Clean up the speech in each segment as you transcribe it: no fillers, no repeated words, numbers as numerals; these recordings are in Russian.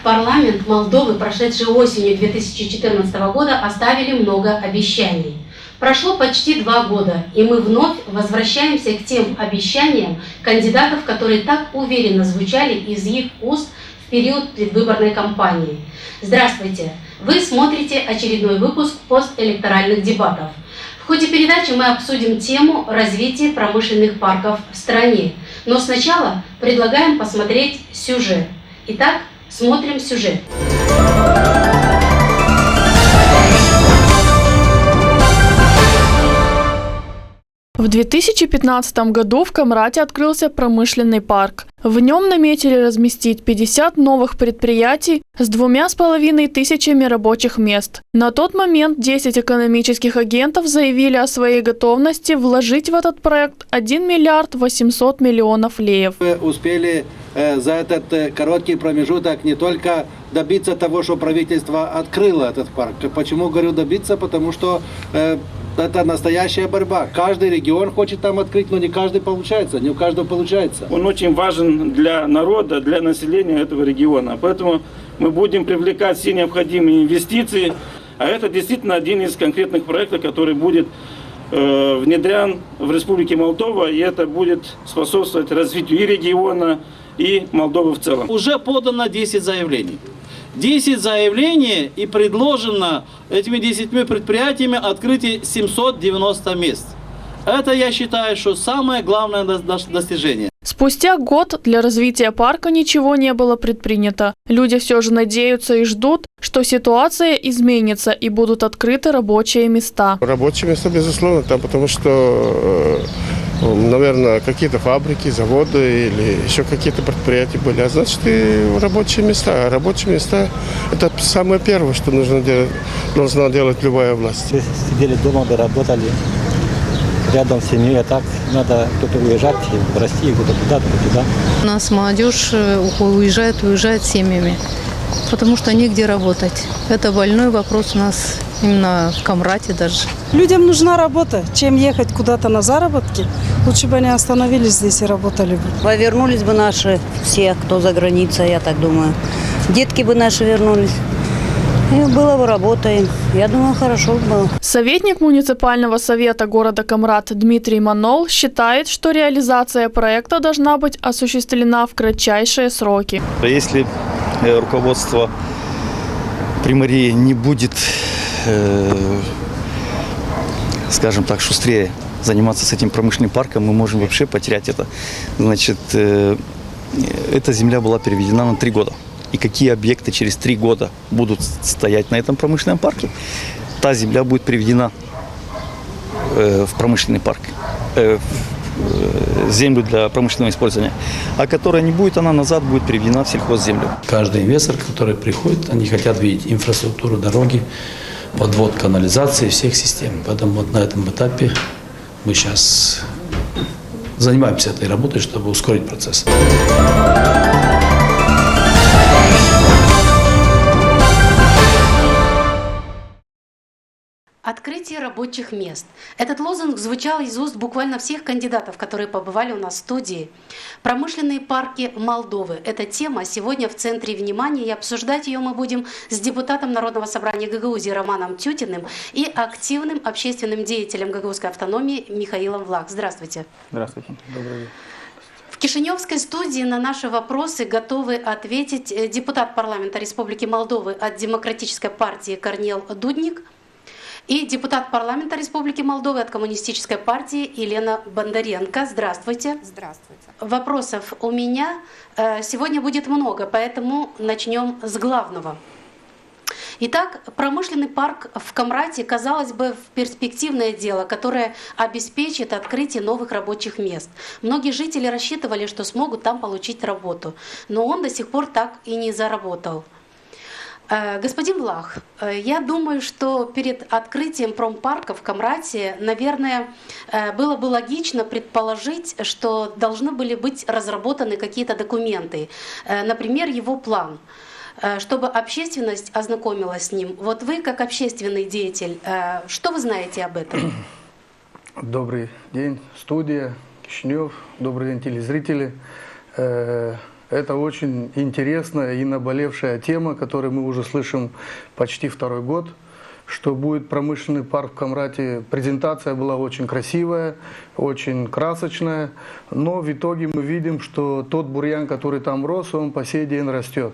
Парламент Молдовы, прошедший осенью 2014 года, оставили много обещаний. Прошло почти 2 года, и мы вновь возвращаемся к тем обещаниям кандидатов, которые так уверенно звучали из их уст в период предвыборной кампании. Здравствуйте! Вы смотрите очередной выпуск постэлекторальных дебатов. В ходе передачи мы обсудим тему развития промышленных парков в стране. Но сначала предлагаем посмотреть сюжет. Итак, смотрим сюжет. В 2015 году в Камрате открылся промышленный парк. В нем наметили разместить 50 новых предприятий с 2500 рабочих мест. На тот момент 10 экономических агентов заявили о своей готовности вложить в этот проект 1 миллиард 800 миллионов леев. Мы успели за этот короткий промежуток не только добиться того, что правительство открыло этот парк. Почему говорю добиться? Потому что это настоящая борьба. Каждый регион хочет там открыть, но не каждый получается, не у каждого получается. Он очень важен для народа, для населения этого региона. Поэтому мы будем привлекать все необходимые инвестиции. А это действительно один из конкретных проектов, который будет внедрян в Республике Молдова. И это будет способствовать развитию и региона, и Молдовы в целом. Уже подано 10 заявлений. 10 заявлений и предложено этими 10 предприятиями открытие 790 мест. Это, я считаю, что самое главное достижение. Спустя год для развития парка ничего не было предпринято. Люди все же надеются и ждут, что ситуация изменится и будут открыты рабочие места. Рабочие места, безусловно, там, потому что, наверное, какие-то фабрики, заводы или еще какие-то предприятия были. А значит, и рабочие места. А рабочие места – это самое первое, что должна делать любая власть. Сидели дома, работали рядом с семьей, а так надо кто-то уезжать в Россию, кто-то туда, кто-то туда. У нас молодежь уезжает семьями, потому что негде работать. Это больной вопрос у нас именно в Камрате даже. Людям нужна работа. Чем ехать куда-то на заработки, лучше бы они остановились здесь и работали бы. Вернулись бы наши все, кто за границей, я так думаю. Детки бы наши вернулись. И было бы работа. Я думаю, хорошо было. Советник муниципального совета города Камрат Дмитрий Манол считает, что реализация проекта должна быть осуществлена в кратчайшие сроки. Если руководство примарии не будет, скажем так, шустрее заниматься с этим промышленным парком, мы можем вообще потерять это. Значит, эта земля была переведена на 3 года. И какие объекты через 3 года будут стоять на этом промышленном парке, та земля будет переведена в промышленный парк, в землю для промышленного использования. А которая не будет, она назад будет переведена в сельхозземлю. Каждый инвестор, который приходит, они хотят видеть инфраструктуру, дороги, подвод, канализации, всех систем. Поэтому вот на этом этапе мы сейчас занимаемся этой работой, чтобы ускорить процесс. Открытие рабочих мест. Этот лозунг звучал из уст буквально всех кандидатов, которые побывали у нас в студии. Промышленные парки Молдовы. Эта тема сегодня в центре внимания, и обсуждать ее мы будем с депутатом Народного собрания Гагаузии Романом Тютиным и активным общественным деятелем гагаузской автономии Михаилом Влах. Здравствуйте. Здравствуйте. Добрый день. В Кишиневской студии на наши вопросы готовы ответить депутат парламента Республики Молдовы от Демократической партии Корнел Дудник и депутат парламента Республики Молдовы от Коммунистической партии Елена Бондаренко. Здравствуйте. Здравствуйте. Вопросов у меня сегодня будет много, поэтому начнем с главного. Итак, промышленный парк в Камрате, казалось бы, перспективное дело, которое обеспечит открытие новых рабочих мест. Многие жители рассчитывали, что смогут там получить работу, но он до сих пор так и не заработал. Господин Влах, я думаю, что перед открытием промпарка в Камрате, наверное, было бы логично предположить, что должны были быть разработаны какие-то документы, например, его план, чтобы общественность ознакомилась с ним. Вот вы, как общественный деятель, что вы знаете об этом? Добрый день, студия, Кишинев, добрый день, телезрители. Это очень интересная и наболевшая тема, которую мы уже слышим почти второй год, что будет промышленный парк в Камрате. Презентация была очень красивая, очень красочная, но в итоге мы видим, что тот бурьян, который там рос, он по сей день растет.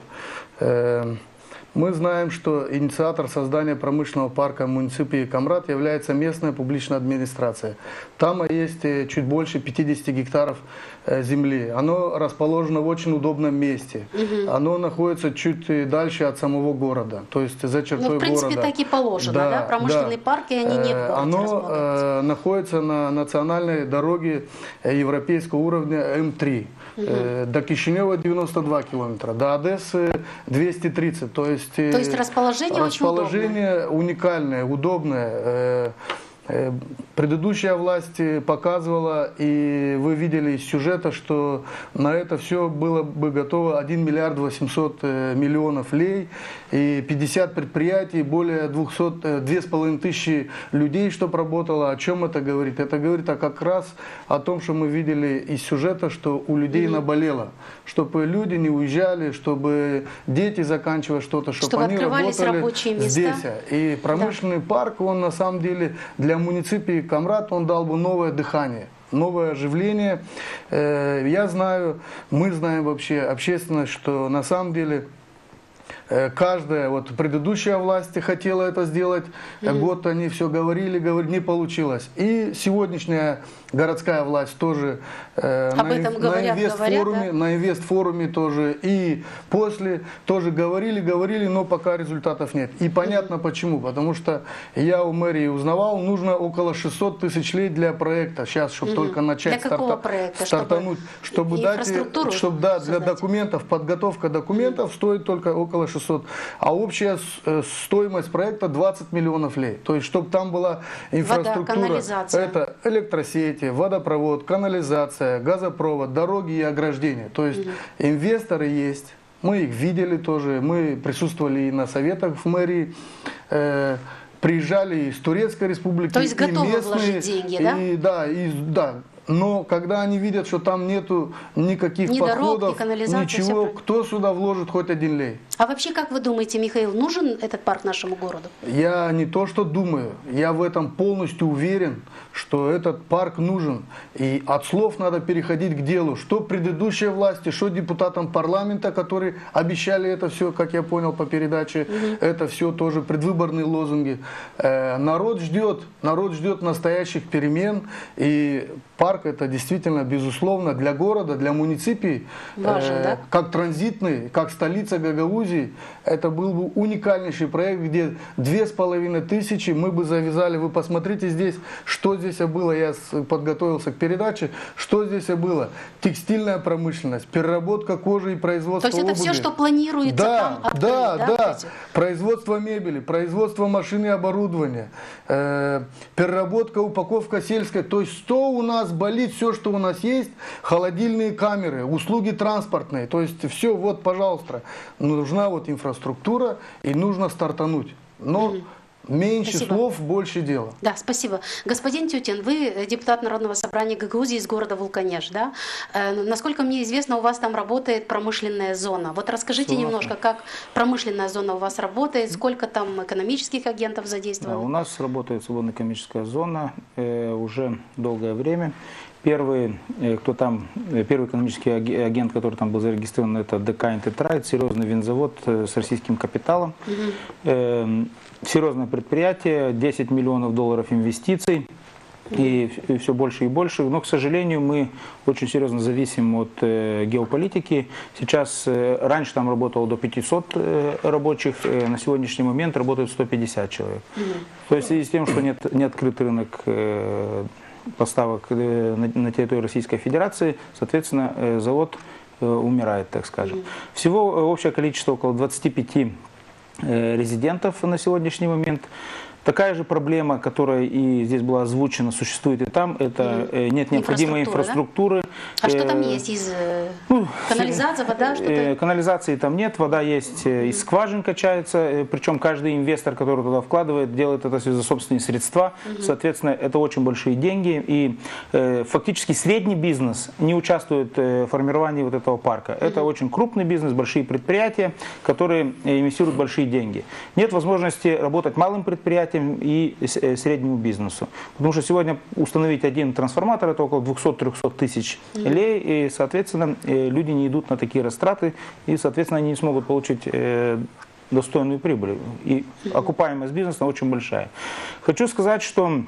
Мы знаем, что инициатор создания промышленного парка в муниципе Камрат является местная публичная администрация. Там есть чуть больше 50 гектаров земли. Оно расположено в очень удобном месте. Оно находится чуть дальше от самого города, то есть за чертой города. Ну, в принципе, так и положено, да? Промышленные парки, они не в городе Оно находится на национальной дороге европейского уровня М3. До Кишинева 92 километра, до Одессы 230. То есть расположение очень удобное. Уникальное, удобное. Предыдущая власть показывала, и вы видели из сюжета, что на это все было бы готово 1 миллиард 800 миллионов лей, и 50 предприятий, более 2,5 тысячи людей, чтобы работало. О чем это говорит? Это говорит как раз о том, что мы видели из сюжета, что у людей наболело. Чтобы люди не уезжали, чтобы дети заканчивали что-то, чтобы они работали здесь. И промышленный парк, он на самом деле для муниципии Камрат, он дал бы новое дыхание, новое оживление. Я знаю, мы знаем вообще, общественность, что на самом деле каждая, предыдущая власть хотела это сделать, год они все говорили, не получилось. И сегодняшняя городская власть тоже на инвестфоруме тоже, и после тоже говорили, но пока результатов нет. И понятно почему, потому что я у мэрии узнавал, нужно около 600 тысяч лей для проекта, сейчас, чтобы только начать стартануть, чтобы для документов, подготовка документов стоит только около 600, а общая стоимость проекта 20 миллионов лей. То есть, чтобы там была инфраструктура, это электросети, водопровод, канализация, газопровод, дороги и ограждения. То есть, инвесторы есть, мы их видели тоже, мы присутствовали и на советах в мэрии, приезжали из Турецкой республики. То есть, готовы вложить деньги, да? Но когда они видят, что там нету никаких подходов, ничего, кто сюда вложит хоть 1 лей? А вообще, как вы думаете, Михаил, нужен этот парк нашему городу? Я не то что думаю, я в этом полностью уверен, что этот парк нужен. И от слов надо переходить к делу. Что предыдущие власти, что депутатам парламента, которые обещали это все, как я понял по передаче, это все тоже предвыборные лозунги. Народ ждет настоящих перемен, и парк это действительно, безусловно, для города, для муниципии, важен, как транзитный, как столица Гагаузии, это был бы уникальнейший проект, где 2500 мы бы завязали. Вы посмотрите здесь, что здесь было. Я подготовился к передаче. Что здесь было? Текстильная промышленность, переработка кожи и производство обуви. То есть это все, что планируется там открыть, да. Производство мебели, производство машин и оборудования, переработка, упаковка сельская. То есть что у нас болит, все, что у нас есть, холодильные камеры, услуги транспортные. То есть все, пожалуйста, нужна инфраструктура и нужно стартануть. Но меньше слов, больше дела. Да, спасибо. Господин Тютин, вы депутат Народного собрания Гагаузии из города Вулканеш, да? Насколько мне известно, у вас там работает промышленная зона. Расскажите немножко, как промышленная зона у вас работает, сколько там экономических агентов задействовано? У нас работает свободная экономическая зона уже долгое время. Первый экономический агент, который там был зарегистрирован, это ДК «Интетрайд», серьезный винзавод с российским капиталом. Серьезное предприятие, 10 миллионов долларов инвестиций. И все больше и больше. Но, к сожалению, мы очень серьезно зависим от геополитики. Сейчас, раньше там работало до 500 рабочих, на сегодняшний момент работают 150 человек. То есть в связи с тем, что не открыт рынок поставок на территории Российской Федерации, соответственно, завод умирает, так скажем. Всего общее количество около 25 резидентов на сегодняшний момент. Такая же проблема, которая и здесь была озвучена, существует и там, это нет необходимой инфраструктуры. Да? А что там есть? Из канализации, вода, что-то? Канализации там нет, вода есть, из скважин качается, причем каждый инвестор, который туда вкладывает, делает это за собственные средства. Соответственно, это очень большие деньги, и фактически средний бизнес не участвует в формировании вот этого парка. Это очень крупный бизнес, большие предприятия, которые инвестируют большие деньги. Нет возможности работать малым предприятиям и среднему бизнесу. Потому что сегодня установить один трансформатор — это около 200-300 тысяч лей, и, соответственно, люди не идут на такие растраты, и, соответственно, они не смогут получить достойную прибыль. И окупаемость бизнеса очень большая. Хочу сказать, что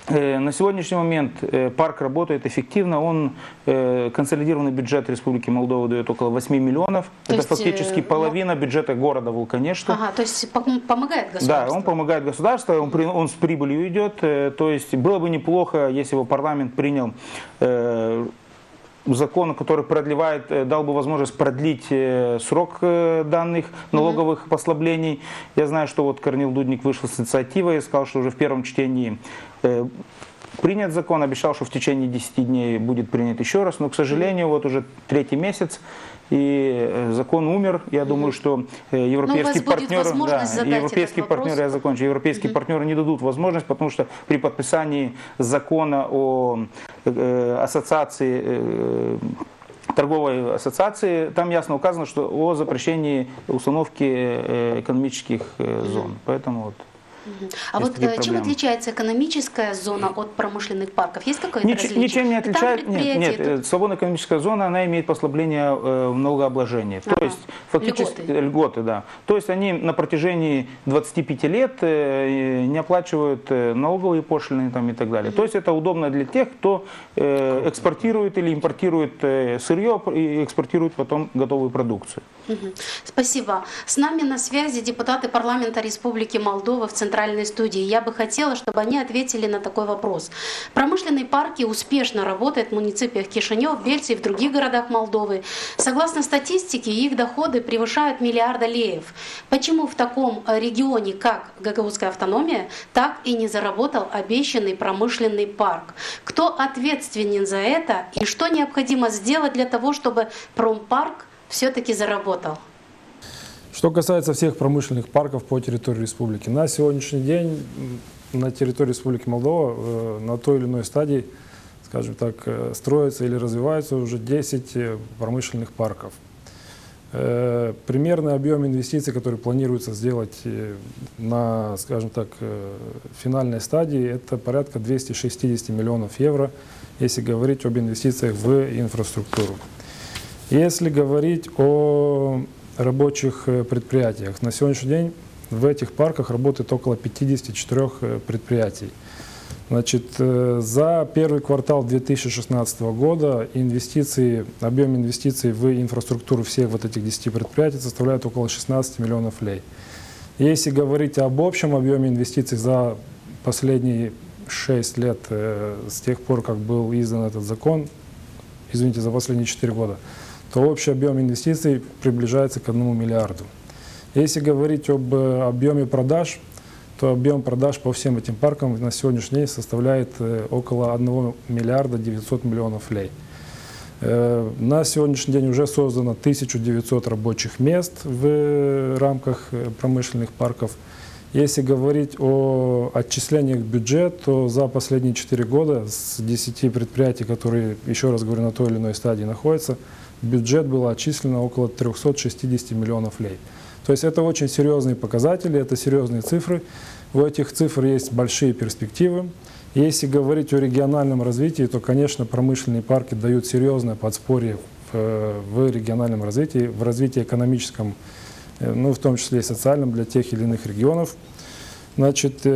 на сегодняшний момент парк работает эффективно. Он консолидированный бюджет Республики Молдова дает около 8 миллионов. То это фактически половина бюджета города Вулканешта. Ага, то есть помогает государство? Да, он помогает государству, он с прибылью идет. То есть было бы неплохо, если бы парламент принял закон, который продлевает, дал бы возможность продлить срок данных налоговых послаблений. Я знаю, что вот Корнил Дудник вышел с инициативой и сказал, что уже в первом чтении принят закон, обещал, что в течение 10 дней будет принят еще раз, но, к сожалению, вот уже 3-й месяц, и закон умер. Я думаю, что европейские партнеры, европейские партнеры не дадут возможность, потому что при подписании закона о ассоциации, торговой ассоциации, там ясно указано, что о запрещении установки экономических зон. Поэтому вот. А вот чем отличается экономическая зона от промышленных парков? Есть какое-то различие? Ничем не отличается. Нет, свободная экономическая зона, она имеет послабление в налогообложении. То есть фактически льготы, да. То есть они на протяжении 25 лет не оплачивают налоговые пошлины там, и так далее. То есть это удобно для тех, кто экспортирует или импортирует сырье и экспортирует потом готовую продукцию. Спасибо. С нами на связи депутаты парламента Республики Молдова в центральной студии. Я бы хотела, чтобы они ответили на такой вопрос. Промышленные парки успешно работают в муниципиях Кишинев, Бельце и в других городах Молдовы. Согласно статистике, их доходы превышают 1 миллиард леев. Почему в таком регионе, как Гагаузская автономия, так и не заработал обещанный промышленный парк? Кто ответственен за это и что необходимо сделать для того, чтобы промпарк все-таки заработал? Что касается всех промышленных парков по территории республики, на сегодняшний день на территории Республики Молдова на той или иной стадии, скажем так, строятся или развиваются уже 10 промышленных парков. Примерный объем инвестиций, который планируется сделать на, скажем так, финальной стадии, это порядка 260 миллионов евро, если говорить об инвестициях в инфраструктуру. Если говорить о рабочих предприятиях, на сегодняшний день в этих парках работает около 54 предприятий. Значит, за первый квартал 2016 года объем инвестиций в инфраструктуру всех вот этих 10 предприятий составляет около 16 миллионов лей. Если говорить об общем объеме инвестиций за последние 6 лет, с тех пор, как был издан этот закон, извините, за последние 4 года, то общий объем инвестиций приближается к 1 миллиарду. Если говорить об объеме продаж, то объем продаж по всем этим паркам на сегодняшний день составляет около 1 миллиарда 900 миллионов лей. На сегодняшний день уже создано 1900 рабочих мест в рамках промышленных парков. Если говорить о отчислениях в бюджет, то за последние 4 года с 10 предприятий, которые, еще раз говорю, на той или иной стадии находятся, в бюджет было отчислено около 360 миллионов лей. То есть это очень серьезные показатели, это серьезные цифры. У этих цифр есть большие перспективы. Если говорить о региональном развитии, то, конечно, промышленные парки дают серьезное подспорье в региональном развитии, в развитии экономическом, ну, в том числе и социальном для тех или иных регионов. Значит,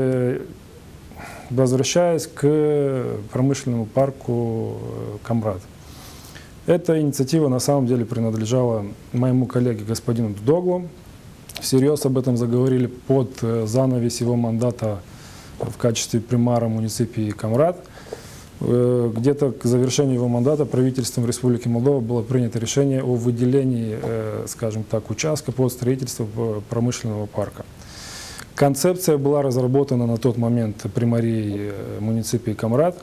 возвращаясь к промышленному парку Камрад. Эта инициатива на самом деле принадлежала моему коллеге господину Дудоглу. Всерьез об этом заговорили под занавес его мандата в качестве примара муниципии Камрад. Где-то к завершению его мандата правительством Республики Молдова было принято решение о выделении, скажем так, участка под строительство промышленного парка. Концепция была разработана на тот момент примарией муниципии Камрат.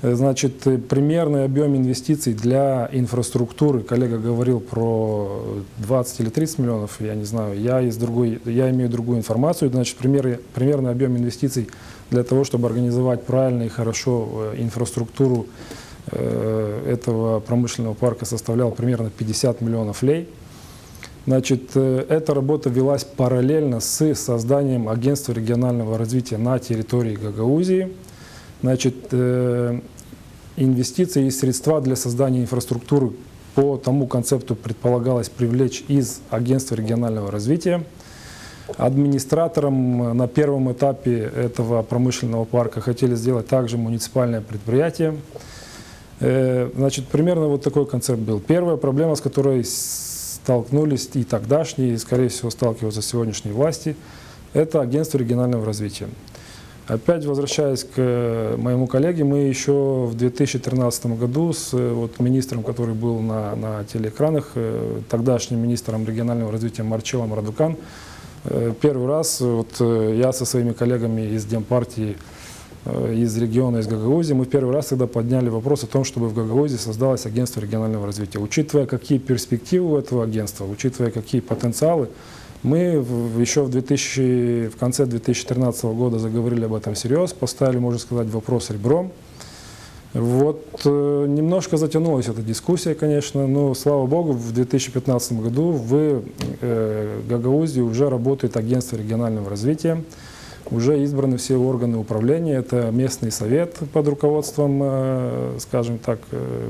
Значит, примерный объем инвестиций для инфраструктуры, коллега говорил про 20 или 30 миллионов, я не знаю, я имею другую информацию. Значит, примерный объем инвестиций для того, чтобы организовать правильно и хорошо инфраструктуру этого промышленного парка, составлял примерно 50 миллионов лей. Значит, эта работа велась параллельно с созданием агентства регионального развития на территории Гагаузии. Значит, инвестиции и средства для создания инфраструктуры по тому концепту предполагалось привлечь из агентства регионального развития. Администратором на первом этапе этого промышленного парка хотели сделать также муниципальное предприятие. Значит, примерно вот такой концепт был. Первая проблема, с которой столкнулись и тогдашние, и, скорее всего, сталкиваются сегодняшние власти, это агентство регионального развития. Опять возвращаясь к моему коллеге, мы еще в 2013 году с министром, который был на телеэкранах, тогдашним министром регионального развития Марчелом Радукан, первый раз я со своими коллегами из Демпартии, из региона, из Гагаузии, мы в первый раз тогда подняли вопрос о том, чтобы в Гагаузии создалось агентство регионального развития. Учитывая, какие перспективы у этого агентства, учитывая, какие потенциалы, мы еще в конце 2013 года заговорили об этом всерьез, поставили, можно сказать, вопрос ребром. Вот немножко затянулась эта дискуссия, конечно, но, слава богу, в 2015 году в Гагаузии уже работает агентство регионального развития, уже избраны все органы управления, это местный совет под руководством, скажем так,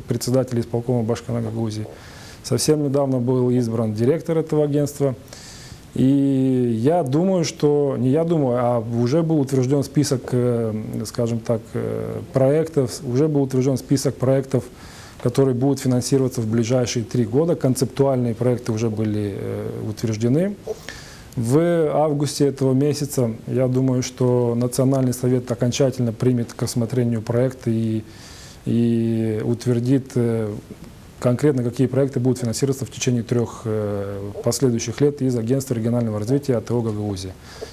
председателя исполкома Башкана Гагаузии. Совсем недавно был избран директор этого агентства. И я думаю, что, не я думаю, а уже был утвержден список, скажем так, проектов, которые будут финансироваться в ближайшие 3 года. Концептуальные проекты уже были утверждены. В августе этого месяца, я думаю, что Национальный совет окончательно примет к рассмотрению проекты и утвердит конкретно, какие проекты будут финансироваться в течение 3 последующих лет из агентства регионального развития АТО Гагаузия.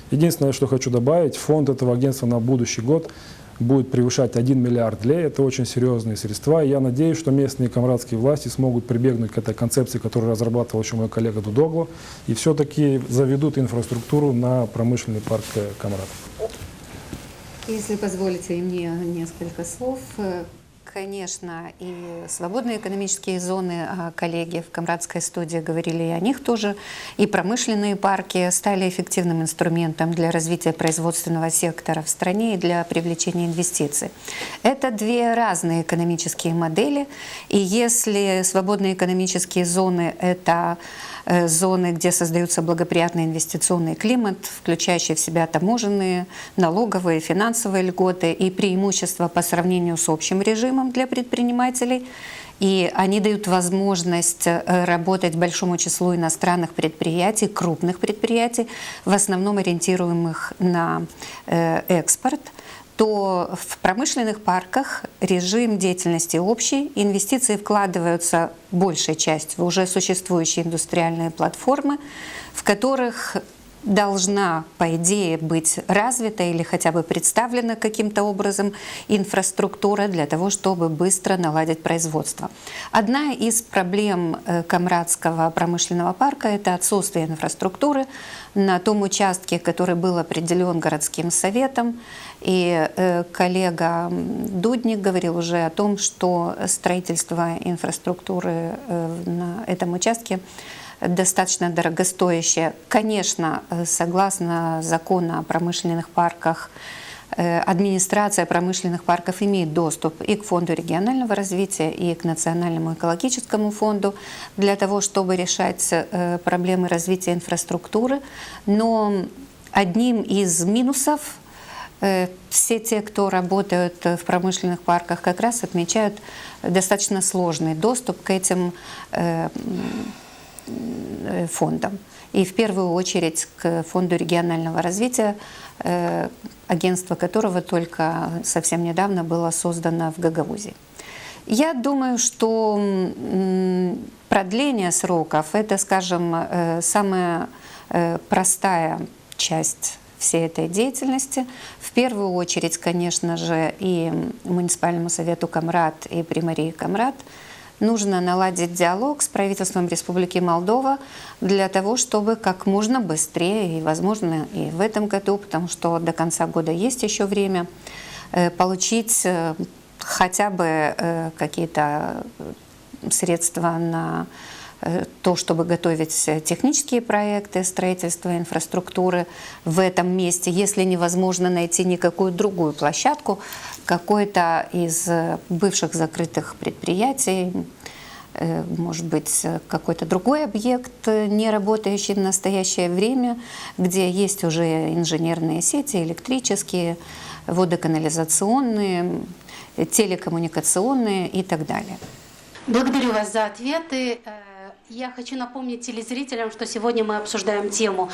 Единственное, что хочу добавить, фонд этого агентства на будущий год будет превышать 1 миллиард лей. Это очень серьезные средства. И я надеюсь, что местные камрадские власти смогут прибегнуть к этой концепции, которую разрабатывал еще мой коллега Дудогло, и все-таки заведут инфраструктуру на промышленный парк Камрат. Если позволите мне несколько слов. Конечно, и свободные экономические зоны, коллеги в Камрадской студии говорили и о них тоже, и промышленные парки стали эффективным инструментом для развития производственного сектора в стране и для привлечения инвестиций. Это 2 разные экономические модели, и если свободные экономические зоны – это зоны, где создается благоприятный инвестиционный климат, включающий в себя таможенные, налоговые, финансовые льготы и преимущества по сравнению с общим режимом для предпринимателей. И они дают возможность работать большому числу иностранных предприятий, крупных предприятий, в основном ориентируемых на экспорт. То в промышленных парках режим деятельности общий, инвестиции вкладываются большей частью в уже существующие индустриальные платформы, в которых должна, по идее, быть развита или хотя бы представлена каким-то образом инфраструктура для того, чтобы быстро наладить производство. Одна из проблем Камрадского промышленного парка – это отсутствие инфраструктуры на том участке, который был определен городским советом. И коллега Дудник говорил уже о том, что строительство инфраструктуры на этом участке достаточно дорогостоящее. Конечно, согласно закону о промышленных парках, администрация промышленных парков имеет доступ и к Фонду регионального развития, и к Национальному экологическому фонду для того, чтобы решать проблемы развития инфраструктуры. Но одним из минусов все те, кто работают в промышленных парках, как раз отмечают достаточно сложный доступ к этим фондам. И в первую очередь к Фонду регионального развития, агентство которого только совсем недавно было создано в Гагаузии. Я думаю, что продление сроков – это, скажем, самая простая часть всей этой деятельности. В первую очередь, конечно же, и муниципальному совету Камрат, и примарии Камрат нужно наладить диалог с правительством Республики Молдова для того, чтобы как можно быстрее, и, возможно, и в этом году, потому что до конца года есть еще время, получить хотя бы какие-то средства на то, чтобы готовить технические проекты строительства инфраструктуры в этом месте, если невозможно найти никакую другую площадку, какой-то из бывших закрытых предприятий, может быть, какой-то другой объект, не работающий в настоящее время, где есть уже инженерные сети, электрические, водоканализационные, телекоммуникационные и так далее. Благодарю вас за ответы. Я хочу напомнить телезрителям, что сегодня мы обсуждаем тему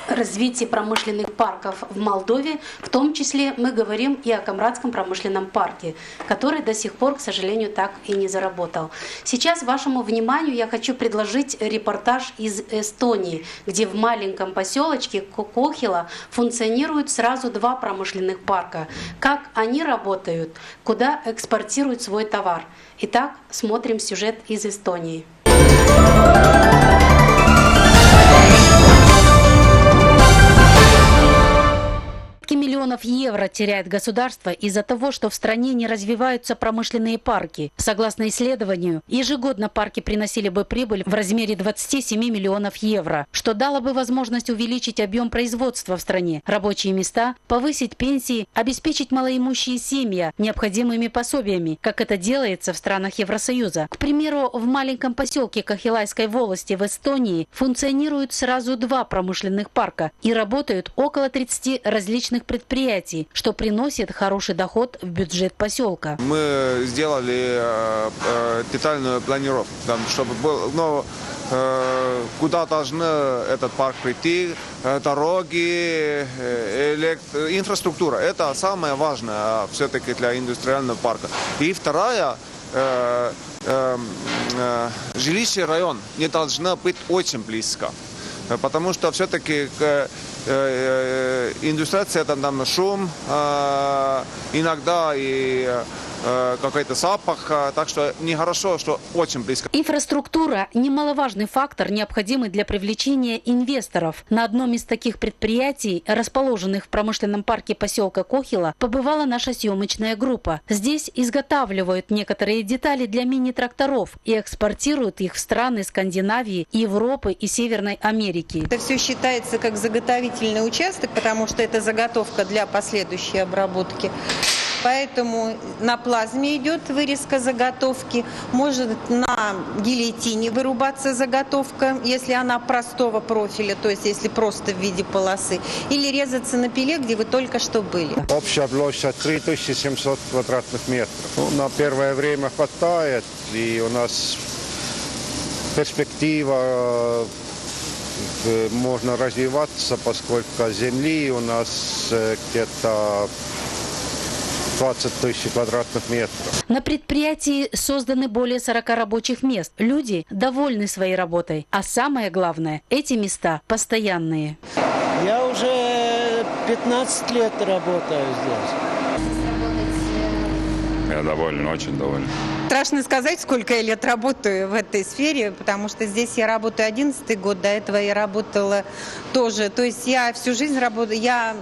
развития промышленных парков в Молдове. В том числе мы говорим и о Камратском промышленном парке, который до сих пор, к сожалению, так и не заработал. Сейчас вашему вниманию я хочу предложить репортаж из Эстонии, где в маленьком поселочке Кохила функционируют сразу 2 промышленных парка. Как они работают, куда экспортируют свой товар. Итак, смотрим сюжет из Эстонии. Миллионов евро теряет государство из-за того, что в стране не развиваются промышленные парки. Согласно исследованию, ежегодно парки приносили бы прибыль в размере 27 миллионов евро, что дало бы возможность увеличить объем производства в стране, рабочие места, повысить пенсии, обеспечить малоимущие семьи необходимыми пособиями, как это делается в странах Евросоюза. К примеру, в маленьком поселке Кохилайской волости в Эстонии функционируют сразу 2 промышленных парка и работают около 30 различных предприятий, что приносит хороший доход в бюджет поселка. Мы сделали детальную планировку, чтобы был, куда должен этот парк прийти, дороги, инфраструктура. Это самое важное все-таки для индустриального парка. И вторая, жилищный район не должно быть очень близко. Потому что все-таки индустриация, там шум, иногда и какой-то запах, так что нехорошо, что очень близко. Инфраструктура – немаловажный фактор, необходимый для привлечения инвесторов. На одном из таких предприятий, расположенных в промышленном парке поселка Кохила, побывала наша съемочная группа. Здесь изготавливают некоторые детали для мини-тракторов и экспортируют их в страны Скандинавии, Европы и Северной Америки. Это все считается как заготовительный участок, потому что это заготовка для последующей обработки. Поэтому на плазме идет вырезка заготовки, может на гильотине вырубаться заготовка, если она простого профиля, то есть если просто в виде полосы, или резаться на пиле, где вы только что были. Общая площадь 3700 квадратных метров. На первое время хватает, и у нас перспектива можно развиваться, поскольку земли у нас где-то 20 тысяч квадратных метров. На предприятии созданы более 40 рабочих мест. Люди довольны своей работой. А самое главное, эти места постоянные. Я уже 15 лет работаю здесь. Я доволен, очень доволен. Страшно сказать, сколько я лет работаю в этой сфере, потому что здесь я работаю 11-й год, до этого я работала тоже. То есть я всю жизнь работаю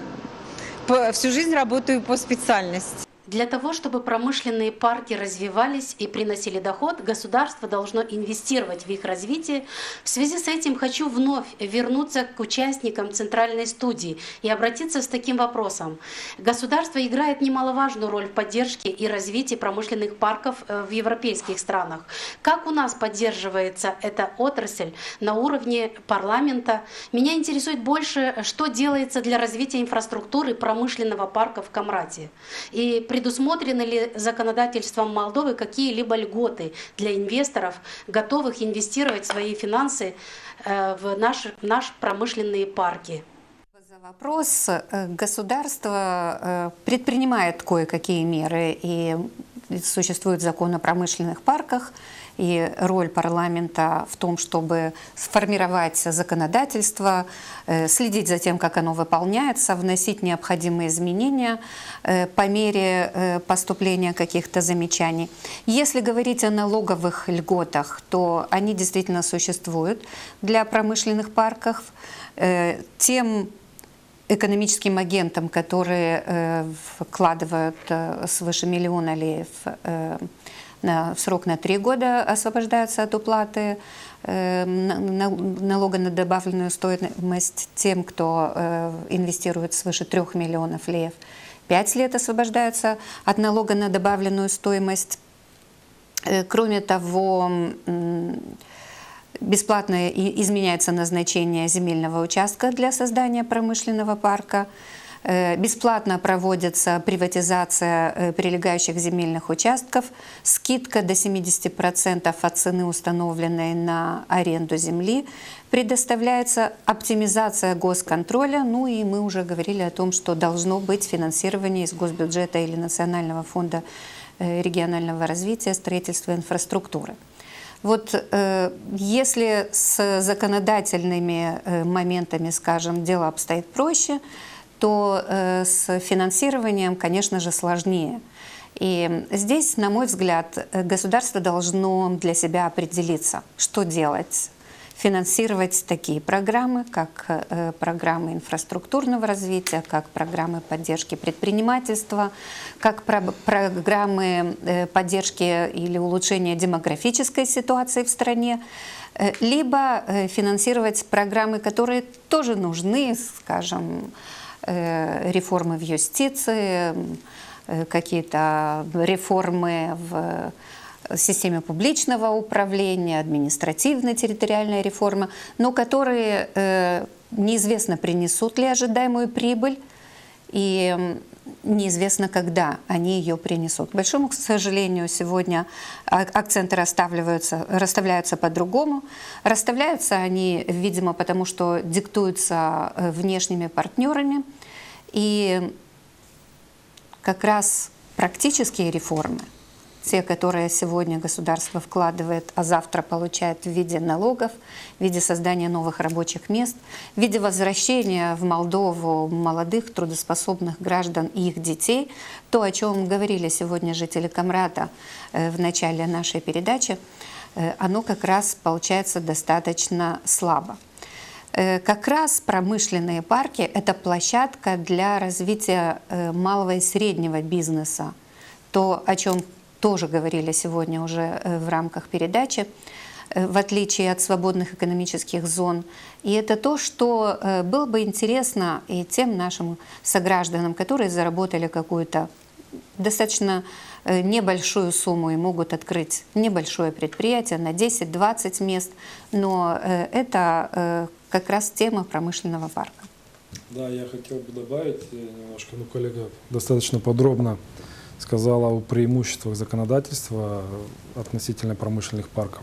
по специальности. Для того, чтобы промышленные парки развивались и приносили доход, государство должно инвестировать в их развитие. В связи с этим хочу вновь вернуться к участникам Центральной студии и обратиться с таким вопросом. Государство играет немаловажную роль в поддержке и развитии промышленных парков в европейских странах. Как у нас поддерживается эта отрасль на уровне парламента? Меня интересует больше, что делается для развития инфраструктуры промышленного парка в Камрате. И предусмотрены ли законодательством Молдовы какие-либо льготы для инвесторов, готовых инвестировать свои финансы в наши промышленные парки? За вопрос. Государство предпринимает кое-какие меры, и существует закон о промышленных парках, и роль парламента в том, чтобы сформировать законодательство, следить за тем, как оно выполняется, вносить необходимые изменения по мере поступления каких-то замечаний. Если говорить о налоговых льготах, то они действительно существуют для промышленных парков. Тем экономическим агентам, которые вкладывают свыше 1 000 000 леев в срок на 3 года, освобождаются от уплаты налога на добавленную стоимость. Тем, кто инвестирует свыше 3 миллионов леев, 5 лет освобождаются от налога на добавленную стоимость. Кроме того, бесплатно изменяется назначение земельного участка для создания промышленного парка. Бесплатно проводится приватизация прилегающих земельных участков. Скидка до 70% от цены, установленной на аренду земли. Предоставляется оптимизация госконтроля. Ну и мы уже говорили о том, что должно быть финансирование из госбюджета или Национального фонда регионального развития, строительства и инфраструктуры. Вот если с законодательными моментами, скажем, дело обстоит проще, то с финансированием, конечно же, сложнее. И здесь, на мой взгляд, государство должно для себя определиться, что делать. Финансировать такие программы, как программы инфраструктурного развития, как программы поддержки предпринимательства, как программы поддержки или улучшения демографической ситуации в стране, либо финансировать программы, которые тоже нужны, скажем, реформы в юстиции, какие-то реформы в системе публичного управления, административно-территориальная реформа, но которые неизвестно, принесут ли ожидаемую прибыль, и неизвестно, когда они ее принесут. К большому сожалению, сегодня акценты расставляются по-другому. Расставляются они, видимо, потому что диктуются внешними партнерами. И как раз практические реформы, те, которые сегодня государство вкладывает, а завтра получает в виде налогов, в виде создания новых рабочих мест, в виде возвращения в Молдову молодых трудоспособных граждан и их детей, то, о чем говорили сегодня жители Камрата в начале нашей передачи, оно как раз получается достаточно слабо. Как раз промышленные парки – это площадка для развития малого и среднего бизнеса. То, о чем тоже говорили сегодня уже в рамках передачи, в отличие от свободных экономических зон. И это то, что было бы интересно и тем нашим согражданам, которые заработали какую-то достаточно небольшую сумму и могут открыть небольшое предприятие на 10-20 мест, но это как раз тема промышленного парка. Да, я хотел бы добавить немножко, коллега достаточно подробно сказала о преимуществах законодательства относительно промышленных парков.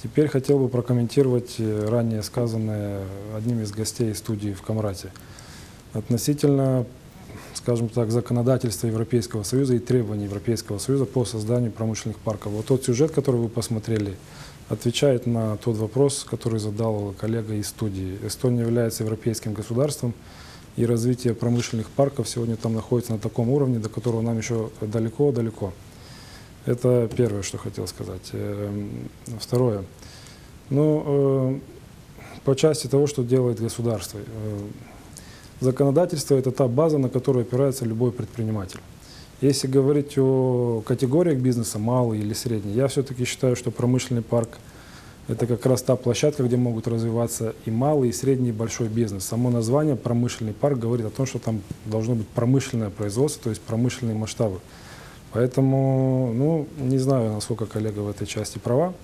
Теперь хотел бы прокомментировать ранее сказанное одним из гостей студии в Камрате относительно, скажем так, законодательства Европейского Союза и требований Европейского Союза по созданию промышленных парков. Вот тот сюжет, который вы посмотрели, отвечает на тот вопрос, который задал коллега из студии. Эстония является европейским государством, и развитие промышленных парков сегодня там находится на таком уровне, до которого нам еще далеко-далеко. Это первое, что хотел сказать. Второе. По части того, что делает государство. Законодательство – это та база, на которую опирается любой предприниматель. Если говорить о категориях бизнеса, малый или средний, я все-таки считаю, что промышленный парк – это как раз та площадка, где могут развиваться и малый, и средний, и большой бизнес. Само название «промышленный парк» говорит о том, что там должно быть промышленное производство, то есть промышленные масштабы. Поэтому, не знаю, насколько коллега в этой части права.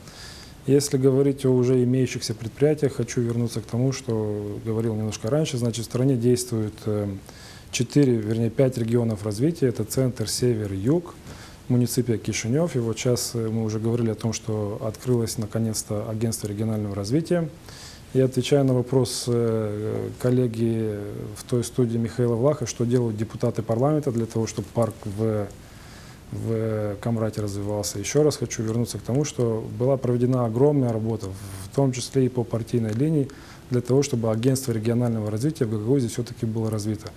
Если говорить о уже имеющихся предприятиях, хочу вернуться к тому, что говорил немножко раньше. Значит, в стране действует 5 регионов развития. Это центр, север, юг. Муниципия Кишинев. И вот сейчас мы уже говорили о том, что открылось наконец-то агентство регионального развития. И отвечая на вопрос коллеги в той студии Михаила Влаха, что делают депутаты парламента для того, чтобы парк в в Камрате развивался. Еще раз хочу вернуться к тому, что была проведена огромная работа, в том числе и по партийной линии, для того, чтобы агентство регионального развития в Гагаузии все-таки было развито.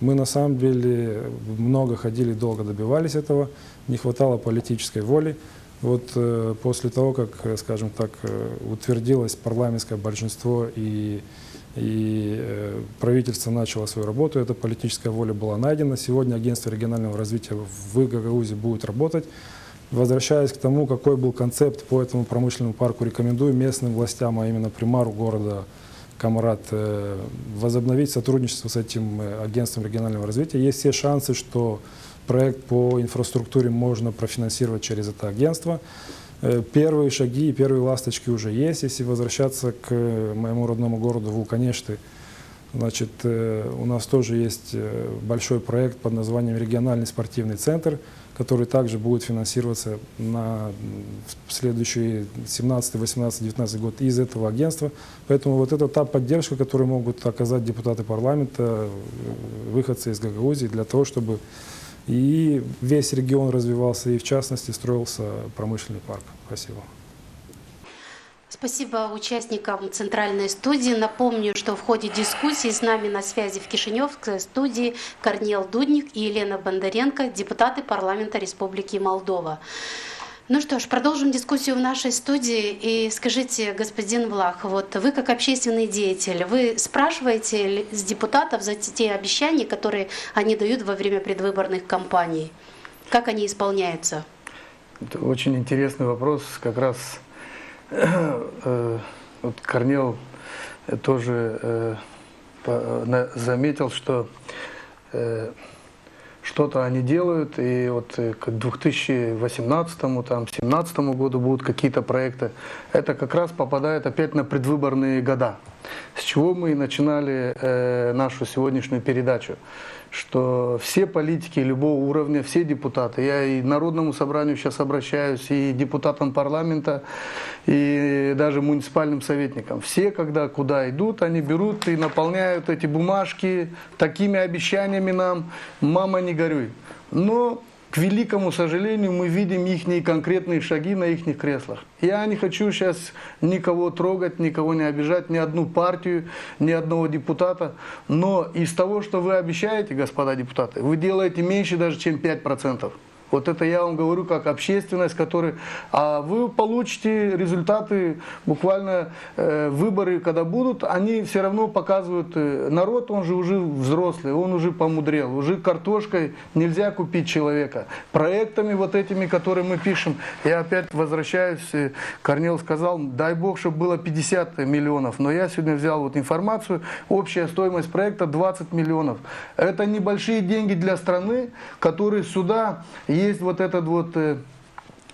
Мы на самом деле много ходили, долго добивались этого, не хватало политической воли. Вот после того, как, скажем так, утвердилось парламентское большинство и правительство начало свою работу, эта политическая воля была найдена. Сегодня агентство регионального развития в Гагаузии будет работать. Возвращаясь к тому, какой был концепт по этому промышленному парку, рекомендую местным властям, а именно примару города Камрат, возобновить сотрудничество с этим агентством регионального развития. Есть все шансы, что проект по инфраструктуре можно профинансировать через это агентство. Первые шаги и первые ласточки уже есть. Если возвращаться к моему родному городу Вулканешты, значит, у нас тоже есть большой проект под названием «Региональный спортивный центр», который также будет финансироваться на следующий 17, 18, 19 год из этого агентства. Поэтому вот это та поддержка, которую могут оказать депутаты парламента, выходцы из Гагаузии, для того, чтобы и весь регион развивался, и в частности строился промышленный парк. Спасибо. Спасибо участникам Центральной студии. Напомню, что в ходе дискуссии с нами на связи в Кишиневской студии Корнел Дудник и Елена Бондаренко, депутаты парламента Республики Молдова. Ну что ж, продолжим дискуссию в нашей студии. И скажите, господин Влах, вот вы как общественный деятель, вы спрашиваете с депутатов за те обещания, которые они дают во время предвыборных кампаний? Как они исполняются? Это очень интересный вопрос. Как раз вот Корнел тоже заметил, что что-то они делают, и вот к 2018-2017 году будут какие-то проекты. Это как раз попадает опять на предвыборные года. С чего мы и начинали нашу сегодняшнюю передачу. Что все политики любого уровня, все депутаты, я и Народному собранию сейчас обращаюсь, и депутатам парламента, и даже муниципальным советникам. Все, когда куда идут, они берут и наполняют эти бумажки такими обещаниями нам: «Мама, не горюй». Но, к великому сожалению, мы видим их конкретные шаги на их креслах. Я не хочу сейчас никого трогать, никого не обижать, ни одну партию, ни одного депутата. Но из того, что вы обещаете, господа депутаты, вы делаете меньше даже, чем 5%. Вот это я вам говорю как общественность, которая... А вы получите результаты, буквально выборы, когда будут, они все равно показывают... Народ, он же уже взрослый, он уже помудрел. Уже картошкой нельзя купить человека. Проектами вот этими, которые мы пишем, я опять возвращаюсь, Корнел сказал, дай бог, чтобы было 50 миллионов. Но я сегодня взял вот информацию, общая стоимость проекта 20 миллионов. Это небольшие деньги для страны, которые сюда... Есть вот этот вот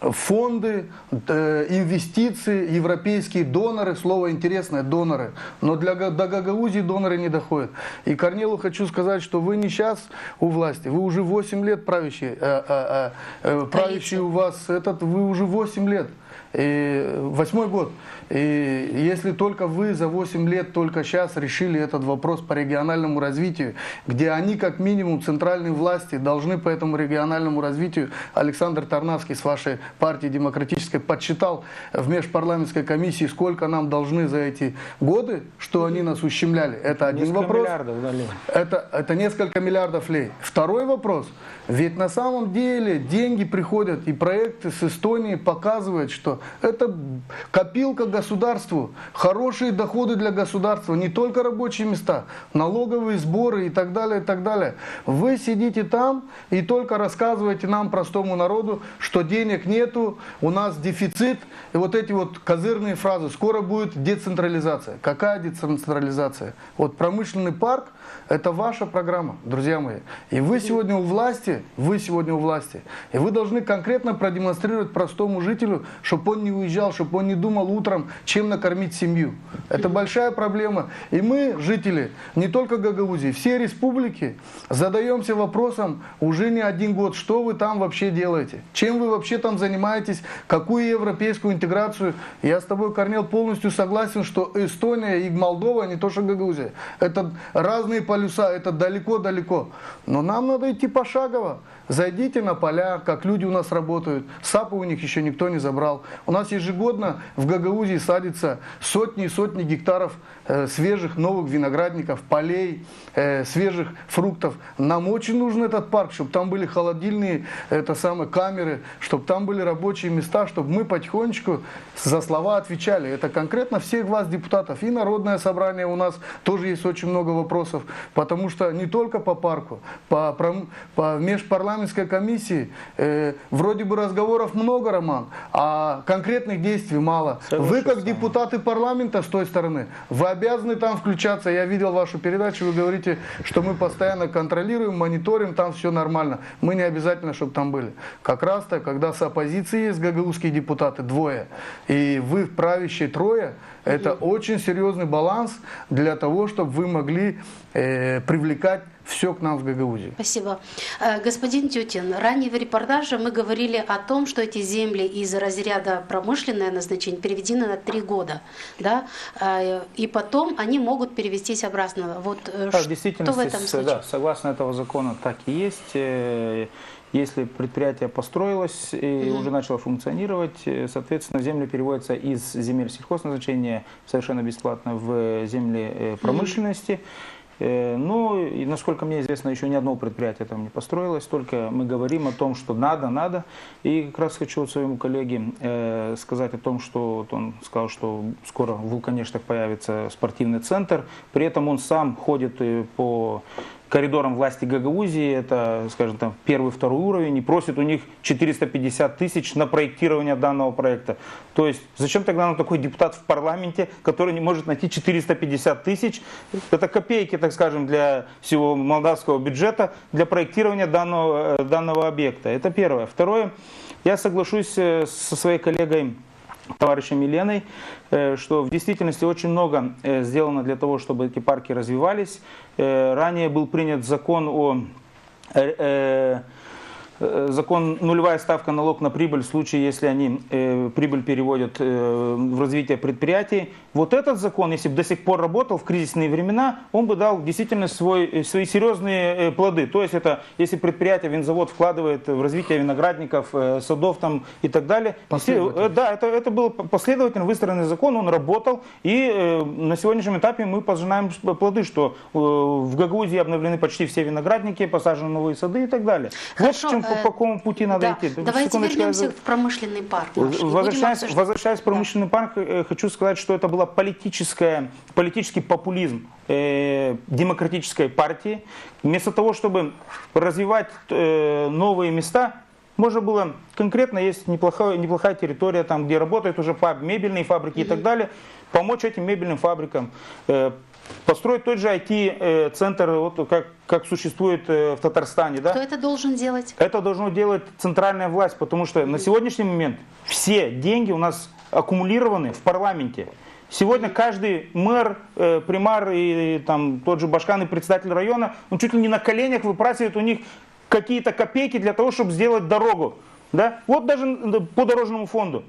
фонды, инвестиции, европейские доноры, слово интересное, доноры. Но до Гагаузии доноры не доходят. И Корнелу хочу сказать, что вы не сейчас у власти, вы уже 8 лет правящие у вас, вы уже 8 лет. 8-й год. И если только вы за 8 лет только сейчас решили этот вопрос по региональному развитию, где они как минимум центральные власти должны по этому региональному развитию, Александр Тарнавский с вашей партии демократической подсчитал в межпарламентской комиссии, сколько нам должны за эти годы, что они нас ущемляли. Это один вопрос. Это несколько миллиардов лей. Второй вопрос. Ведь на самом деле деньги приходят, и проекты с Эстонии показывают, что это копилка государству, хорошие доходы для государства, не только рабочие места, налоговые сборы и так далее, и так далее. Вы сидите там и только рассказываете нам, простому народу, что денег нету, у нас дефицит, и вот эти вот козырные фразы, скоро будет децентрализация. Какая децентрализация? Вот промышленный парк, это ваша программа, друзья мои. И вы сегодня у власти, и вы должны конкретно продемонстрировать простому жителю, чтобы он не уезжал, чтобы он не думал утром, чем накормить семью. Это большая проблема. И мы, жители, не только Гагаузии, все республики, задаемся вопросом уже не один год, что вы там вообще делаете, чем вы вообще там занимаетесь, какую европейскую интеграцию. Я с тобой, Корнел, полностью согласен, что Эстония и Молдова не то, что Гагаузия. Это разные полюса, это далеко-далеко. Но нам надо идти пошагово. Зайдите на поля, как люди у нас работают. САПы у них еще никто не забрал. У нас ежегодно в Гагаузии садится сотни и сотни гектаров свежих новых виноградников, полей, свежих фруктов. Нам очень нужен этот парк, чтобы там были холодильные камеры, чтобы там были рабочие места, чтобы мы потихонечку за слова отвечали. Это конкретно всех вас, депутатов. И Народное собрание у нас тоже есть очень много вопросов, потому что не только по парку, по межпарламентской комиссии вроде бы разговоров много, Роман, а конкретных действий мало. Вы как депутаты парламента с той стороны, вы обязаны там включаться. Я видел вашу передачу, вы говорите, что мы постоянно контролируем, мониторим, там все нормально. Мы не обязательно, чтобы там были. Как раз-то, когда с оппозиции есть гагаузские депутаты, двое, и вы в правящей трое, это очень серьезный баланс для того, чтобы вы могли привлекать все к нам в Гагаузию. Спасибо. Господин Тютин, ранее в репортаже мы говорили о том, что эти земли из разряда промышленное назначение переведены на 3 года, да? И потом они могут перевестись обратно. Вот да, что в этом случае? Да, согласно этого закона так и есть. Если предприятие построилось и уже начало функционировать, соответственно, земли переводятся из земель сельхозназначения совершенно бесплатно в земли промышленности. Ну, и насколько мне известно, еще ни одно предприятие там не построилось, только мы говорим о том, что надо. И как раз хочу своему коллеге сказать о том, что вот он сказал, что скоро в Вулканештах появится спортивный центр, при этом он сам ходит по коридорам власти Гагаузии, это, скажем, там, 1-2 уровень, и просит у них 450 тысяч на проектирование данного проекта. То есть, зачем тогда нам такой депутат в парламенте, который не может найти 450 тысяч? Это копейки, так скажем, для всего молдавского бюджета, для проектирования данного объекта. Это первое. Второе, я соглашусь со своей коллегой, товарищем Еленой, что в действительности очень много сделано для того, чтобы эти парки развивались. Ранее был принят закон нулевая ставка налог на прибыль в случае, если они прибыль переводят в развитие предприятий. Вот этот закон, если бы до сих пор работал в кризисные времена, он бы дал действительно свои серьезные плоды. То есть это, если предприятие, винзавод вкладывает в развитие виноградников, садов там и так далее. Да, это был последовательно выстроенный закон, он работал. И на сегодняшнем этапе мы пожинаем плоды, что в Гагаузии обновлены почти все виноградники, посажены новые сады и так далее. Хорошо. Вот по какому пути надо идти. Давайте вернемся в промышленный парк. Возвращаясь в промышленный парк, хочу сказать, что это был политический популизм демократической партии. Вместо того, чтобы развивать новые места, можно было конкретно, есть неплохая территория, там, где работают уже мебельные фабрики и так далее, помочь этим мебельным фабрикам, построить тот же IT-центр, вот как существует в Татарстане. Да? Кто это должен делать? Это должна делать центральная власть, потому что на сегодняшний момент все деньги у нас аккумулированы в парламенте. Сегодня каждый мэр, примар и там, тот же Башкан и председатель района, он чуть ли не на коленях выпрашивает у них какие-то копейки для того, чтобы сделать дорогу. Да? Вот даже по дорожному фонду.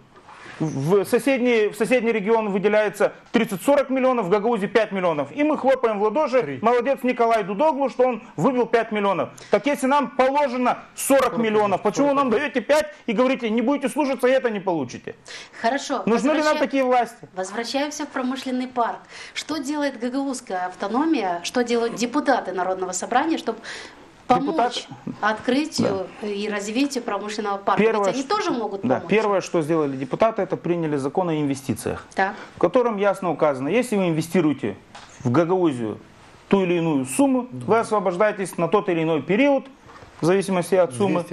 В соседний регион выделяется 30-40 миллионов, в Гагаузии 5 миллионов. И мы хлопаем в ладоши. Молодец Николай Дудоглу, что он выбил 5 миллионов. Так если нам положено 40 миллионов, почему нам даете 5 и говорите, не будете слушаться, и это не получите? Хорошо. Нужны ли нам такие власти? Возвращаемся в промышленный парк. Что делает гагаузская автономия, что делают депутаты Народного собрания, чтобы помочь открытию и развитию промышленного парка? Ведь они тоже могут помочь. Первое, что сделали депутаты, это приняли закон о инвестициях, в котором ясно указано, если вы инвестируете в Гагаузию ту или иную сумму, вы освобождаетесь на тот или иной период, в зависимости от суммы,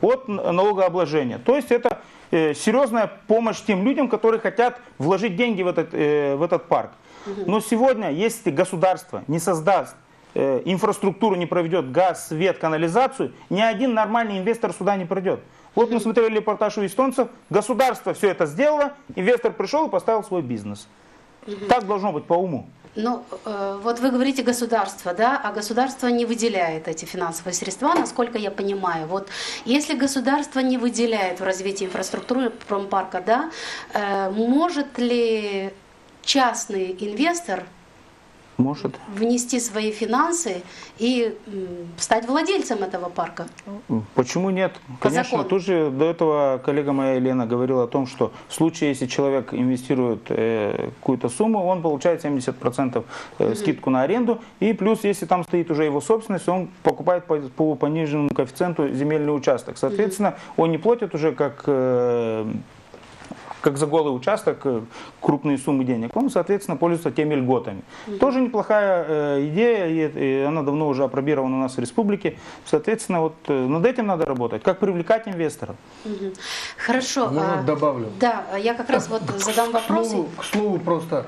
от налогообложения. То есть это серьезная помощь тем людям, которые хотят вложить деньги в этот парк. Но сегодня, если государство не создаст инфраструктуру не проведет, газ, свет, канализацию, ни один нормальный инвестор сюда не придет. Вот мы смотрели репортаж у эстонцев, государство все это сделало, инвестор пришел и поставил свой бизнес. Так должно быть по уму. Ну, вот вы говорите государство, да, а государство не выделяет эти финансовые средства, насколько я понимаю. Вот если государство не выделяет в развитии инфраструктуры промпарка, да, может ли частный инвестор внести свои финансы и стать владельцем этого парка? Почему нет? Конечно, тут же до этого коллега моя Елена говорила о том, что в случае, если человек инвестирует какую-то сумму, он получает 70% скидку на аренду, и плюс, если там стоит уже его собственность, он покупает по пониженному коэффициенту земельный участок. Соответственно, он не платит уже как за голый участок крупные суммы денег, он, соответственно, пользуется теми льготами. Тоже неплохая идея, и она давно уже опробирована у нас в республике. Соответственно, вот над этим надо работать. Как привлекать инвесторов? Хорошо. Можно добавлю? Да, я как раз вот задам вопрос. К слову просто.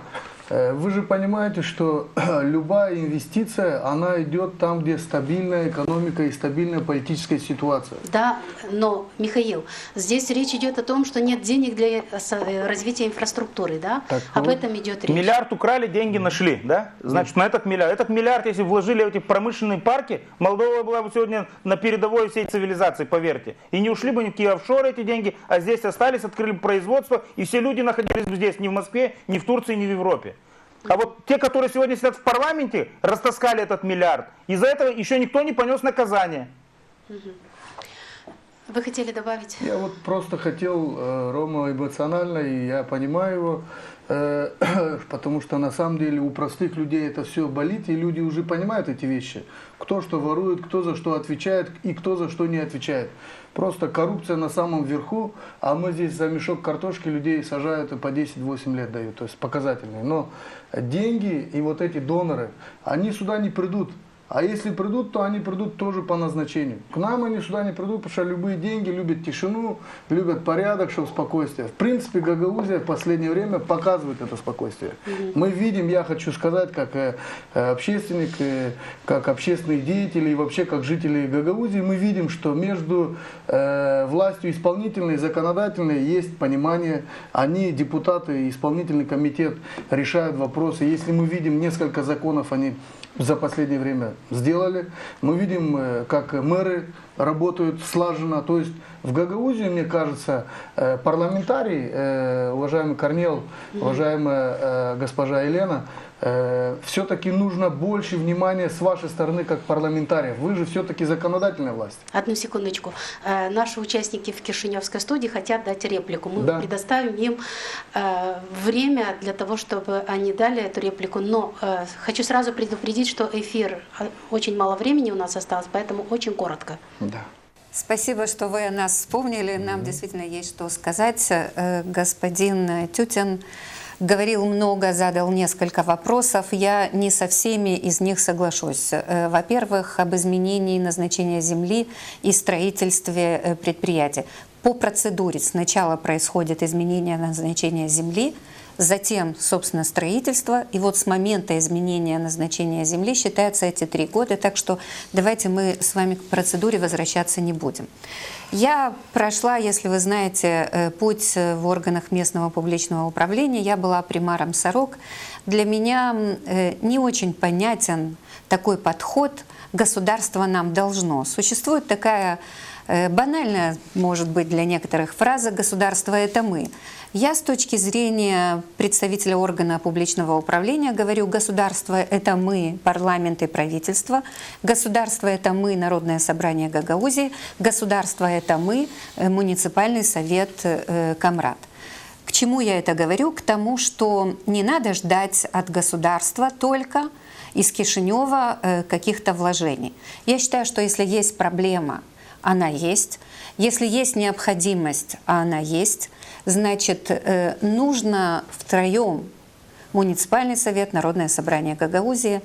Вы же понимаете, что любая инвестиция, она идет там, где стабильная экономика и стабильная политическая ситуация. Да, но, Михаил, здесь речь идет о том, что нет денег для развития инфраструктуры, да? Об этом идет речь. Миллиард украли, деньги нашли, да? Значит, на этот миллиард, если вложили в эти промышленные парки, Молдова была бы сегодня на передовой всей цивилизации, поверьте. И не ушли бы никакие офшоры эти деньги, а здесь остались, открыли бы производство, и все люди находились бы здесь, ни в Москве, ни в Турции, ни в Европе. А вот те, которые сегодня сидят в парламенте, растаскали этот миллиард. Из-за этого еще никто не понес наказание. Вы хотели добавить? Я вот просто хотел, Рома эмоционально, и я понимаю его, потому что на самом деле у простых людей это все болит, и люди уже понимают эти вещи. Кто что ворует, кто за что отвечает и кто за что не отвечает. Просто коррупция на самом верху, а мы здесь за мешок картошки людей сажают и по 10-8 лет дают, то есть показательные. Но деньги и вот эти доноры, они сюда не придут. А если придут, то они придут тоже по назначению. К нам они сюда не придут, потому что любые деньги любят тишину, любят порядок, чтобы спокойствие. В принципе, Гагаузия в последнее время показывает это спокойствие. Мы видим, я хочу сказать, как общественник, как общественные деятели и вообще как жители Гагаузии, мы видим, что между властью исполнительной и законодательной есть понимание. Они, депутаты, исполнительный комитет, решают вопросы. Если мы видим несколько законов, они за последнее время сделали. Мы видим, как мэры работают слаженно. То есть в Гагаузии, мне кажется, парламентарий, уважаемый Корнел, уважаемая госпожа Елена, все-таки нужно больше внимания с вашей стороны, как парламентариев. Вы же все-таки законодательная власть. Одну секундочку. Наши участники в Кишиневской студии хотят дать реплику. Мы предоставим им время для того, чтобы они дали эту реплику. Но хочу сразу предупредить, что эфир, очень мало времени у нас осталось, поэтому очень коротко. Да. Спасибо, что вы нас вспомнили. Нам действительно есть что сказать. Господин Тютин говорил много, задал несколько вопросов. Я не со всеми из них соглашусь. Во-первых, об изменении назначения земли и строительстве предприятий. По процедуре сначала происходит изменение назначения земли, затем, собственно, строительство. И вот с момента изменения назначения земли считаются эти 3 года. Так что давайте мы с вами к процедуре возвращаться не будем. Я прошла, если вы знаете, путь в органах местного публичного управления. Я была примаром Сорок. Для меня не очень понятен такой подход «государство нам должно». Существует такая банальная, может быть, для некоторых фраза «государство – это мы». Я с точки зрения представителя органа публичного управления говорю, государство – это мы, парламент и правительство, государство – это мы, Народное собрание Гагаузии, государство – это мы, муниципальный совет Камрат. К чему я это говорю? К тому, что не надо ждать от государства только из Кишинева каких-то вложений. Я считаю, что если есть проблема, она есть, если есть необходимость, а она есть, значит, нужно втроем муниципальный совет, Народное собрание Гагаузии,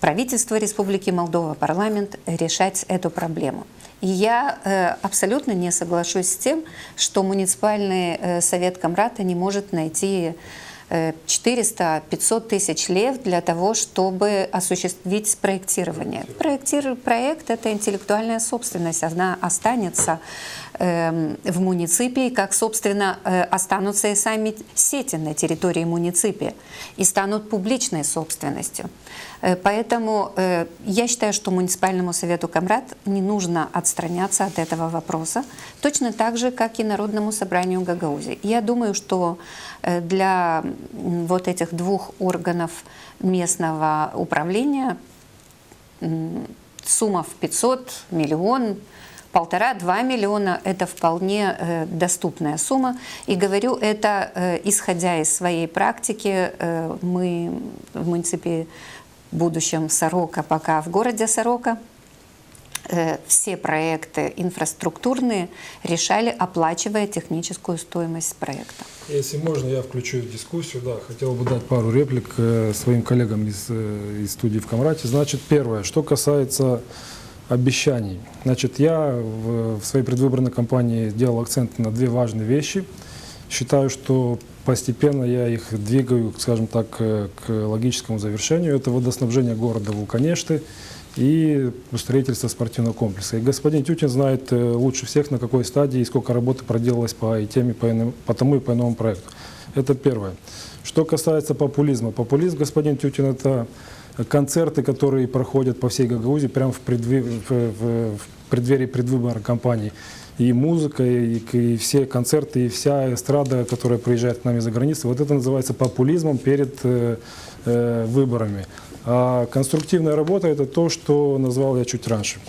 правительство Республики Молдова, парламент решать эту проблему. И я абсолютно не соглашусь с тем, что муниципальный совет Камрата не может найти 400-500 тысяч лев для того, чтобы осуществить проектирование. Проект – это интеллектуальная собственность, она останется в муниципии, как, собственно, останутся и сами сети на территории муниципия и станут публичной собственностью. Поэтому я считаю, что муниципальному совету Камрат не нужно отстраняться от этого вопроса, точно так же, как и Народному собранию Гагаузии. Я думаю, что для вот этих двух органов местного управления сумма в 500, миллион, 1,5–2 миллиона – это вполне доступная сумма. И говорю это, исходя из своей практики. Мы в муниципе будущем Сорока, пока в городе Сорока, все проекты инфраструктурные решали, оплачивая техническую стоимость проекта. Если можно, я включу в дискуссию. Да, хотел бы дать пару реплик своим коллегам из студии в Камрате. Значит, первое, что касается обещаний. Значит, я в своей предвыборной кампании делал акцент на две важные вещи. Считаю, что постепенно я их двигаю, скажем так, к логическому завершению. Это водоснабжение города Вулканешты и строительство спортивного комплекса. И господин Тютин знает лучше всех, на какой стадии и сколько работы проделалось по теме, по тому и по иному проекту. Это первое. Что касается популизма. Популизм, господин Тютин, это концерты, которые проходят по всей Гагаузии прямо в преддверии предвыборной кампании. И музыка, и все концерты, и вся эстрада, которая приезжает к нам из-за границы, вот это называется популизмом перед выборами. А конструктивная работа – это то, что назвал я чуть раньше.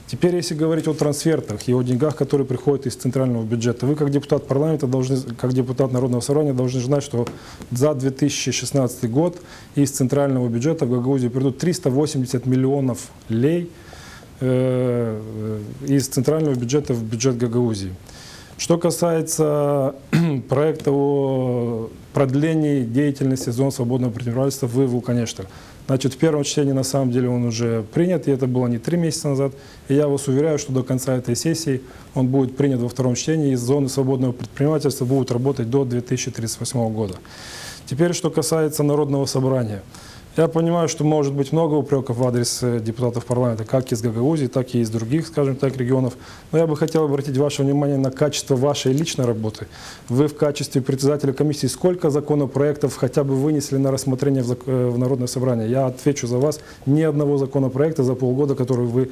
Теперь, если говорить о трансфертах и о деньгах, которые приходят из центрального бюджета, вы, как депутат парламента, как депутат Народного собрания, должны знать, что за 2016 год из центрального бюджета в Гагаузию придут 380 миллионов лей из центрального бюджета в бюджет Гагаузии. Что касается проекта о продлении деятельности зон свободного предпринимательства в Вулканештах, значит, в первом чтении на самом деле он уже принят, и это было не 3 месяца назад. И я вас уверяю, что до конца этой сессии он будет принят во втором чтении, и зоны свободного предпринимательства будут работать до 2038 года. Теперь, что касается Народного собрания. Я понимаю, что может быть много упреков в адрес депутатов парламента, как из Гагаузии, так и из других, скажем так, регионов. Но я бы хотел обратить ваше внимание на качество вашей личной работы. Вы в качестве председателя комиссии сколько законопроектов хотя бы вынесли на рассмотрение в Народное собрание? Я отвечу за вас. Ни одного законопроекта за полгода, который вы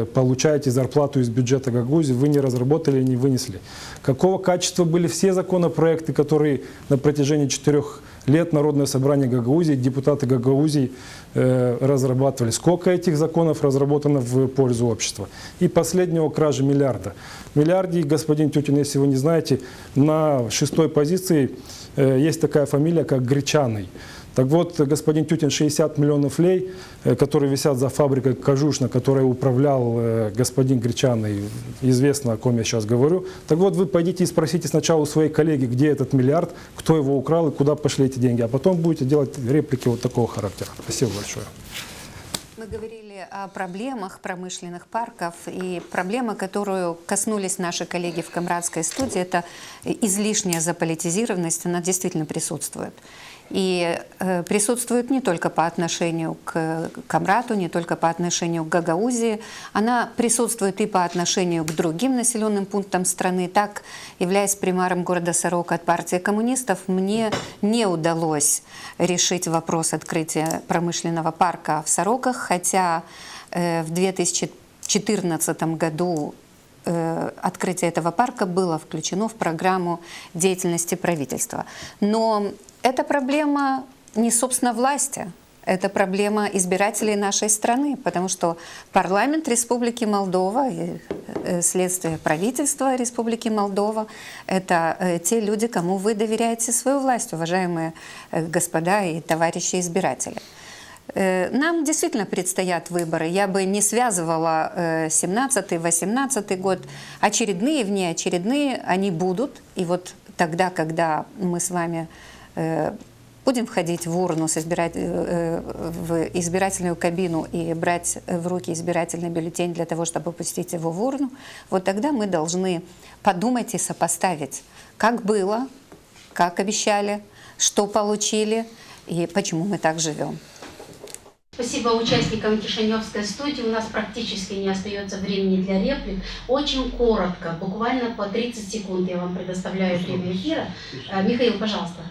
получаете зарплату из бюджета Гагаузии, вы не разработали и не вынесли. Какого качества были все законопроекты, которые на протяжении 4 лет Народное собрание Гагаузии, депутаты Гагаузии разрабатывали? Сколько этих законов разработано в пользу общества? И последнего кражи миллиарда. В миллиарде, господин Тютин, если вы не знаете, на 6-й позиции есть такая фамилия, как Гречаный. Так вот, господин Тютин, 60 миллионов лей, которые висят за фабрикой Кожушна, которой управлял господин Гречаный, известно, о ком я сейчас говорю. Так вот, вы пойдите и спросите сначала у своей коллеги, где этот миллиард, кто его украл и куда пошли эти деньги, а потом будете делать реплики вот такого характера. Спасибо большое. Мы говорили о проблемах промышленных парков, и проблема, которую коснулись наши коллеги в Камрадской студии, это излишняя заполитизированность, она действительно присутствует. И присутствует не только по отношению к Камрату, не только по отношению к Гагаузии, она присутствует и по отношению к другим населенным пунктам страны. Так, являясь примаром города Сорока от партии коммунистов, мне не удалось решить вопрос открытия промышленного парка в Сороках, хотя в 2014 году открытие этого парка было включено в программу деятельности правительства. Но эта проблема не, собственно, власти, это проблема избирателей нашей страны, потому что парламент Республики Молдова, следствие правительства Республики Молдова – это те люди, кому вы доверяете свою власть, уважаемые господа и товарищи избиратели. Нам действительно предстоят выборы. Я бы не связывала 17-18 год. Очередные, внеочередные, они будут. И вот тогда, когда мы с вами будем входить в урну, в избирательную кабину и брать в руки избирательный бюллетень для того, чтобы пустить его в урну, вот тогда мы должны подумать и сопоставить, как было, как обещали, что получили и почему мы так живем. Спасибо участникам Кишиневской студии. У нас практически не остается времени для реплик. Очень коротко, буквально по 30 секунд я вам предоставляю время эфира. Михаил, пожалуйста.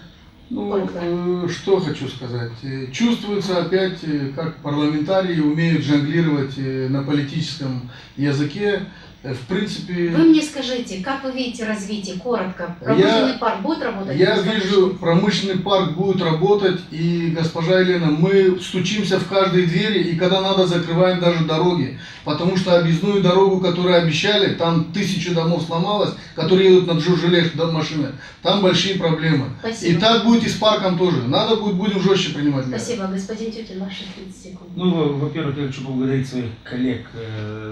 Что хочу сказать. Чувствуется опять, как парламентарии умеют жонглировать на политическом языке. В принципе... Вы мне скажите, как вы видите развитие, коротко? Промышленный парк будет работать? Я вижу, промышленный парк будет работать, и, госпожа Елена, мы стучимся в каждой двери, и когда надо, закрываем даже дороги. Потому что объездную дорогу, которую обещали, там 1000 домов сломалось, которые едут на Джуржеле машины, там большие проблемы. Спасибо. И так будет и с парком тоже. Надо будет, будем жестче принимать меры. Спасибо. Господин Тютин, ваши 30 секунд. Во-первых, я хочу поблагодарить своих коллег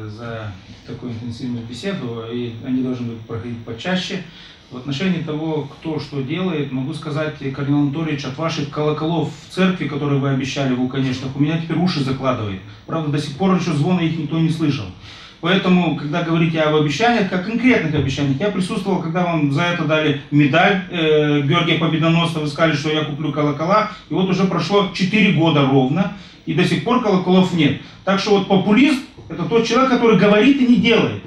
за такую интенсивную беседу, и они должны проходить почаще. В отношении того, кто что делает, могу сказать, Кардинал Анатольевич, от ваших колоколов в церкви, которые вы обещали в Луканешных, у меня теперь уши закладывает. Правда, до сих пор еще звона их никто не слышал. Поэтому, когда говорите об обещаниях, как конкретных обещаниях, я присутствовал, когда вам за это дали медаль Георгия Победоносца, вы сказали, что я куплю колокола, и вот уже прошло 4 года ровно, и до сих пор колоколов нет. Так что вот популист – это тот человек, который говорит и не делает,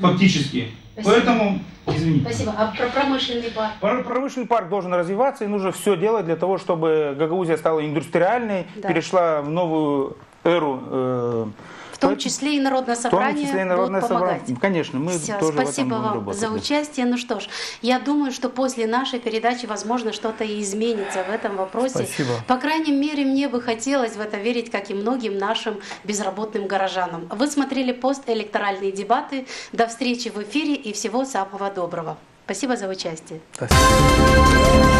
фактически. Спасибо. Поэтому, извините. Спасибо. А про промышленный парк? Промышленный парк должен развиваться, и нужно все делать для того, чтобы Гагаузия стала индустриальной, перешла в новую эру. В том числе и Народное собрание будут помогать. Конечно, мы Все, тоже спасибо в этом будем вам работать, за участие. Ну что ж, я думаю, что после нашей передачи, возможно, что-то и изменится в этом вопросе. Спасибо. По крайней мере, мне бы хотелось в это верить, как и многим нашим безработным горожанам. Вы смотрели постэлекторальные дебаты. До встречи в эфире и всего самого доброго. Спасибо за участие. Спасибо.